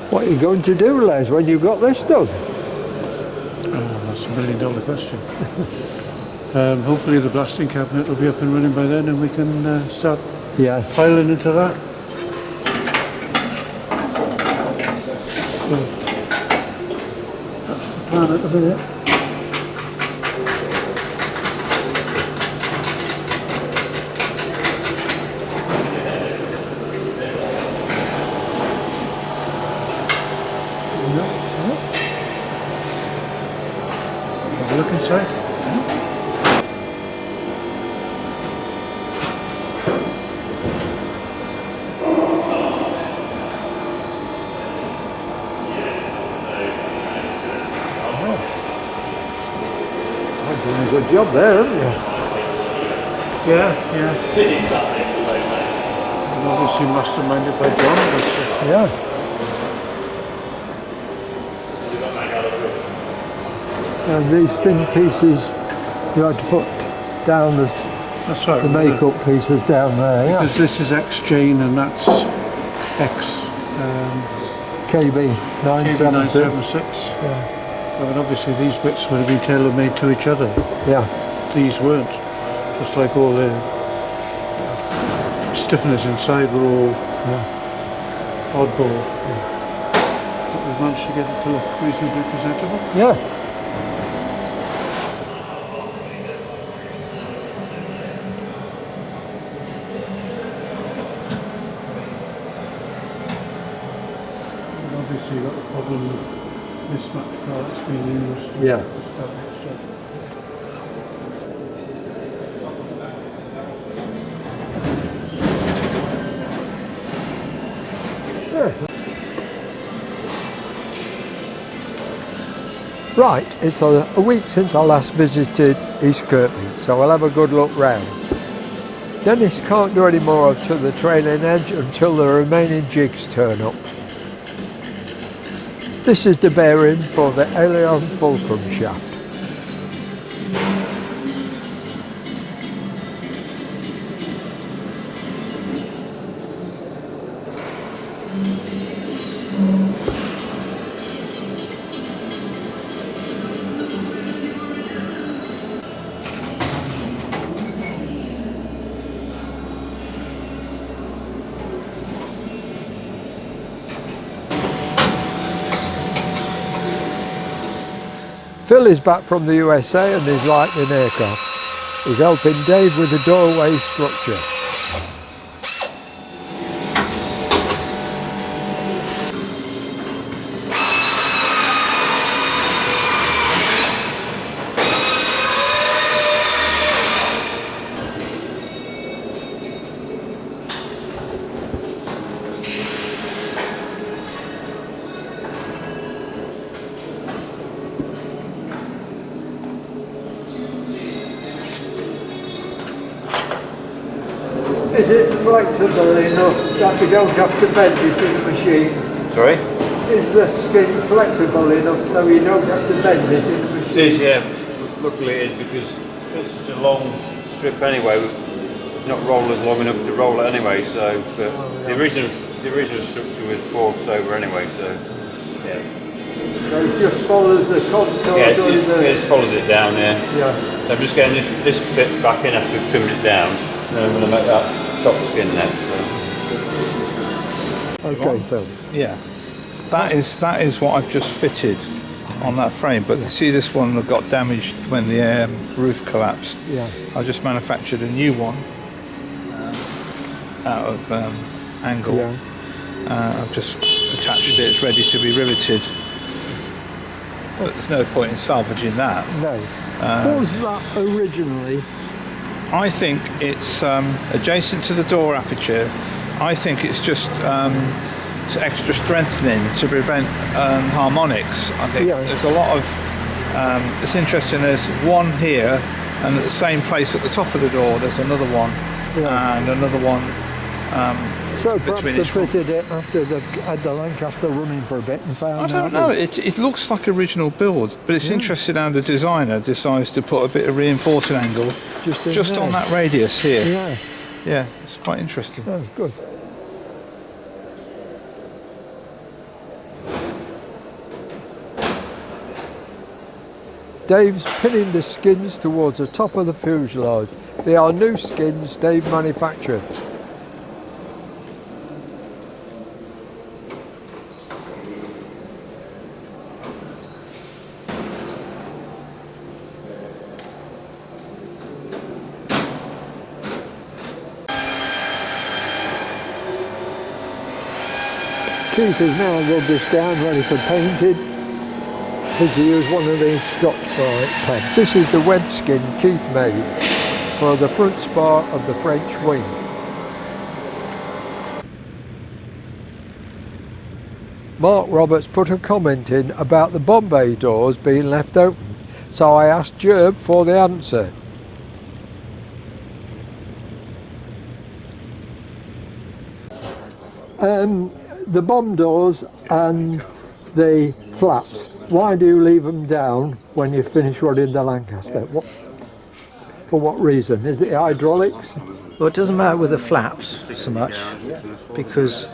What are you going to do, Les, when you've got this done? Oh, that's $1 million question. Hopefully the blasting cabinet will be up and running by then and we can start piling into that. So, that's the plan at the minute. Have a look inside. You've done a good job there, haven't you? Yeah. And obviously masterminded by John. Yeah. And these thin pieces you had to put down That's right, the make-up pieces down there, because this is X chain and that's X KB 976. Yeah. So and obviously these bits would have been tailor-made to each other. Yeah. These weren't. Just like all the stiffeners inside were all oddball. But we've managed to get it to look reasonably presentable. Yeah. Obviously you've got the problem of mismatched parts being used. Yeah. Right, it's a week since I last visited East Kirkby, so we'll have a good look round. Dennis can't do any more to the trailing edge until the remaining jigs turn up. This is the bearing for the aileron fulcrum shaft. Phil is back from the USA and his Lightning aircraft. He's helping Dave with the doorway structure. Is it flexible enough that we don't have to bend it in the machine? Sorry? Is the skin flexible enough so you don't have to bend it in the machine? It is, yeah. Luckily it is, because it's such a long strip anyway. It's not rollers long enough to roll it anyway, so but the original structure was forged over anyway, so yeah. So it just follows the contour? Yeah, it just follows it down, yeah. Yeah. So I'm just getting this bit back in after we've trimmed it down, and then I'm going to make that top skin next. So. Okay, Phil. Yeah, that is what I've just fitted on that frame. But you see, this one got damaged when the roof collapsed. Yeah. I just manufactured a new one out of angle. Yeah. I've just attached it. It's ready to be riveted. But there's no point in salvaging that. No. What was that originally? I think it's adjacent to the door aperture. I think it's just it's extra strengthening to prevent harmonics. I think there's a lot of it's interesting. There's one here, and at the same place at the top of the door there's another one, and another one so perhaps they fitted it after they've had the Lancaster running for a bit and found I don't know, it looks like original build, but it's interesting how the designer decides to put a bit of reinforcing angle just on that radius here. Yeah, it's quite interesting. That's good. Dave's pinning the skins towards the top of the fuselage. They are new skins Dave manufactured. Keith has now rubbed this down ready for painting. He's used one of these Scotch Brite pens. This is the web skin Keith made for the front spar of the French wing. Mark Roberts put a comment in about the bomb bay doors being left open, so I asked Gerb for the answer. The bomb doors and the flaps, why do you leave them down when you finish running the Lancaster? For what reason? Is it hydraulics? Well, it doesn't matter with the flaps so much because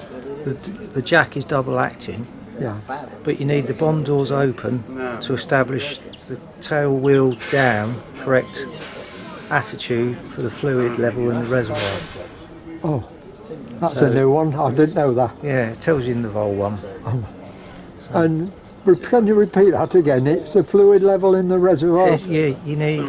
the jack is double acting, Yeah. but you need the bomb doors open to establish the tail wheel down, correct attitude for the fluid level in the reservoir. Oh, that's a new one. I didn't know that. Yeah, it tells you in the Vol one. And can you repeat that again? It's the fluid level in the reservoir? Yeah, you need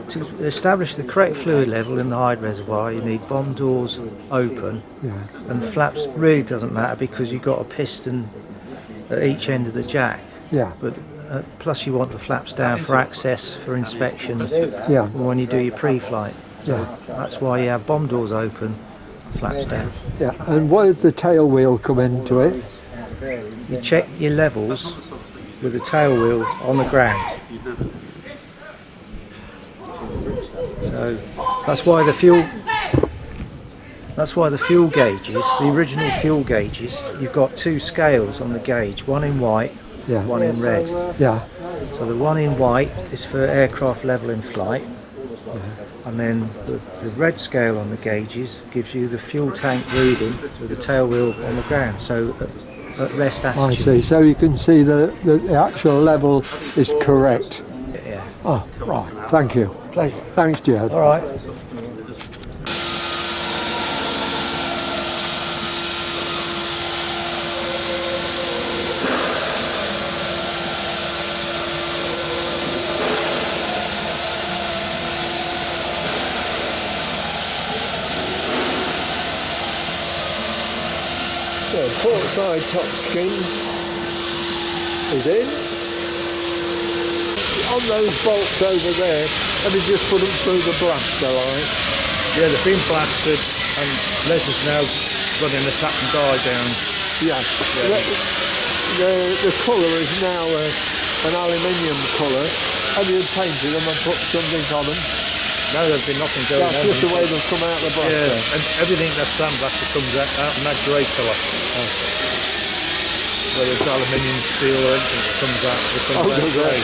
to establish the correct fluid level in the hide reservoir. You need bomb doors open, Yeah. and flaps really doesn't matter because you've got a piston at each end of the jack. Yeah. But plus you want the flaps down for access for inspection. Yeah. When you do your pre-flight. So Yeah. that's why you have bomb doors open, flaps down. Yeah. And where does the tail wheel come into it? You check your levels with the tail wheel on the ground. So that's why the fuel gauges, the original fuel gauges, you've got two scales on the gauge, one in white, Yeah. one in red. Yeah. So the one in white is for aircraft level in flight, and then the red scale on the gauges gives you the fuel tank reading with the tail wheel on the ground, so at rest I attitude. see. So you can see that the actual level is correct. Yeah. Oh, right. Thank you. Pleasure. Thanks, Jed. All right. So port side top skin is in. On those bolts over there, have you just put them through the blaster line? Yeah, they've been plastered and Les is now running the tap and die down. Yeah. The colour is now an aluminium colour. Have you painted them and put something on them? No, there's been nothing going on. That's just the way they've come out the blaster. Yeah, and everything that's sandblasted comes out in that grey colour. Whether it's aluminium, steel or anything that comes out, it comes out does it? grey.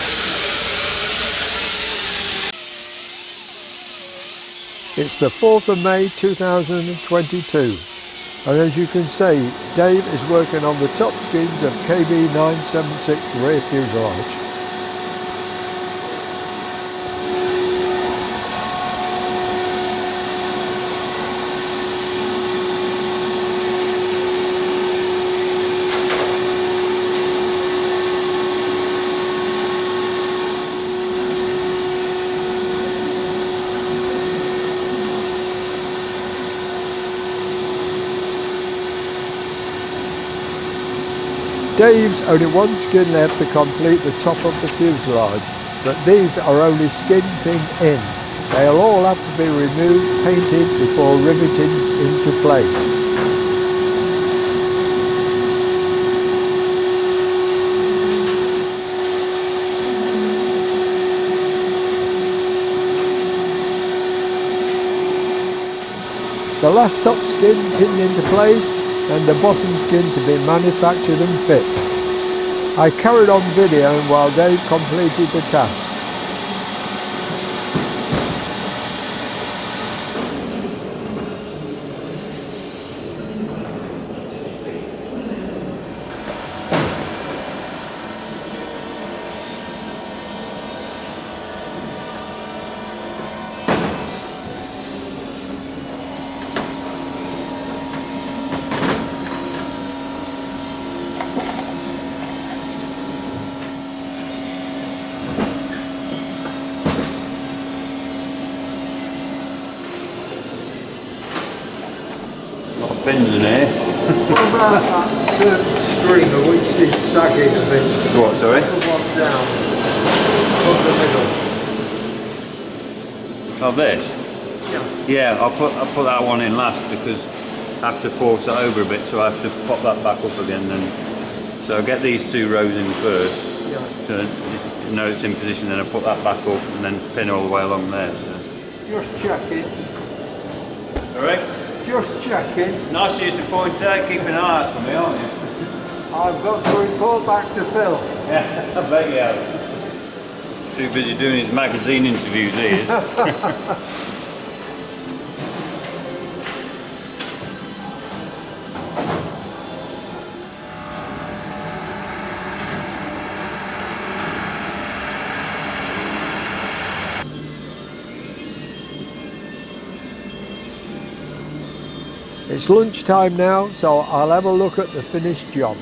It's the 4th of May 2022, and as you can see, Dave is working on the top skins of KB976 rear fuselage. Dave's only one skin left to complete the top of the fuselage, but these are only skin pinned in. They'll all have to be removed, painted before riveting into place. The last top skin pinned into place and the bottom skin to be manufactured and fit. I carried on videoing while Dave completed the task. pins in here. What about that certain streamer which is sagging a bit? What, sorry? The one down from the middle. Oh, this? Yeah. Yeah, I'll put that one in last because I have to force it over a bit, so I have to pop that back up again then. So I'll get these 2 rows in first. Yeah. So you know it's in position, then I put that back up and then pin all the way along there. So. Just checking. Alright? Just checking. Nice of you to point out, keep an eye out for me, aren't you? I've got to report back to Phil. Yeah, I bet you have. Too busy doing his magazine interviews, he is. It's lunchtime now, so I'll have a look at the finished job.